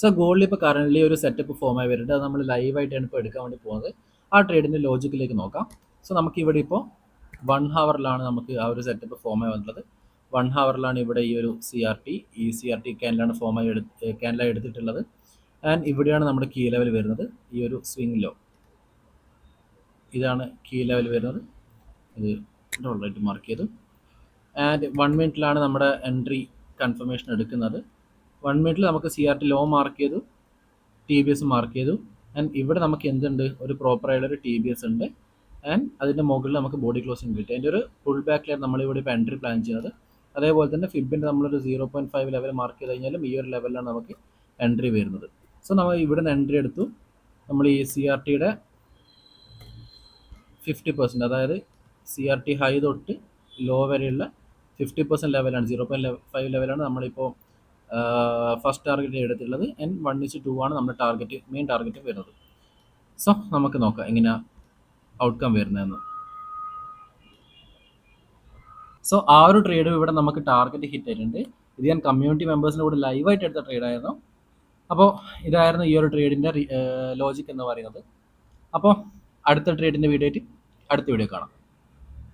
So ഗോൾഡിൽ ഇപ്പോൾ currently ഒരു setup form ആയി വരുന്നുണ്ട്. അത് നമ്മൾ ലൈവായിട്ടാണ് ഇപ്പോൾ എടുക്കാൻ വേണ്ടി പോകുന്നത്. ആ ട്രേഡിൻ്റെ ലോജിക്കിലേക്ക് നോക്കാം. സോ നമുക്ക് ഇവിടെ ഇപ്പോൾ 1 ഹവറിലാണ് നമുക്ക് ആ ഒരു സെറ്റപ്പ് ഫോം ആയി വന്നിട്ടുള്ളത്. 1 ഹവറിലാണ് ഇവിടെ ഈ ഒരു ഈ സി ആർ ടി ക്യാൻഡിലാണ് ഫോമായി ക്യാൻഡിലായി എടുത്തിട്ടുള്ളത്. ആൻഡ് ഇവിടെയാണ് നമ്മുടെ കീ ലെവൽ വരുന്നത്. ഈ ഒരു സ്വിംഗ് ലോ ഇതാണ് കീ ലെവൽ വരുന്നത്. ഇത് ഓൾറെഡി മാർക്ക് ചെയ്തു. ആൻഡ് 1 മിനിറ്റിലാണ് നമ്മുടെ എൻട്രി കൺഫർമേഷൻ എടുക്കുന്നത്. 1 മിനിറ്റിൽ നമുക്ക് C R T low mark ചെയ്തു, ടി ബി എസ് മാർക്ക് ചെയ്തു. ആൻഡ് ഇവിടെ നമുക്ക് എന്തുണ്ട്, ഒരു പ്രോപ്പറായിട്ടുള്ളൊരു ടി ബി എസ് ഉണ്ട്. ആൻഡ് അതിൻ്റെ മുകളിൽ നമുക്ക് ബോഡി ക്ലോസിംഗ് കിട്ടി. അതിൻ്റെ ഒരു പുൾ ബാക്കിലാണ് നമ്മളിവിടെ ഇപ്പോൾ എൻട്രി പ്ലാൻ ചെയ്യുന്നത്. അതേപോലെ തന്നെ ഫിബിൻ്റെ നമ്മളൊരു 0.5 ലെവൽ മാർക്ക് ചെയ്ത് കഴിഞ്ഞാലും ഈ ഒരു ലെവലിലാണ് നമുക്ക് എൻട്രി വരുന്നത്. സോ നമ്മൾ ഇവിടെ നിന്ന് എൻട്രി എടുത്തു. നമ്മൾ ഈ സി ആർ ടിയുടെ 50%, അതായത് സി ആർ ടി ഹൈ തൊട്ട് ലോ വരെയുള്ള 50% ലെവലാണ്, 0.5 ലെവലാണ് നമ്മളിപ്പോൾ ഫസ്റ്റ് ടാർഗറ്റ് എടുത്തിട്ടുള്ളത്. ആൻഡ് 1:2 ആണ് നമ്മുടെ മെയിൻ ടാർഗറ്റ് വരുന്നത്. സോ നമുക്ക് നോക്കാം എങ്ങനെയാണ് ഔട്ട്കം വരുന്നതെന്ന്. സോ ആ ഒരു ട്രേഡ് ഇവിടെ നമുക്ക് ടാർഗറ്റ് ഹിറ്റ് ആയിട്ടുണ്ട്. ഇത് ഞാൻ കമ്മ്യൂണിറ്റി മെമ്പേഴ്സിൻ്റെ കൂടെ ലൈവായിട്ട് എടുത്ത ട്രേഡായിരുന്നു. അപ്പോൾ ഇതായിരുന്നു ഈ ഒരു ട്രേഡിൻ്റെ ലോജിക് എന്ന് പറയുന്നത്. അപ്പോൾ അടുത്ത ട്രേഡിൻ്റെ വീഡിയോ ആയിട്ട് അടുത്ത വീഡിയോ കാണാം.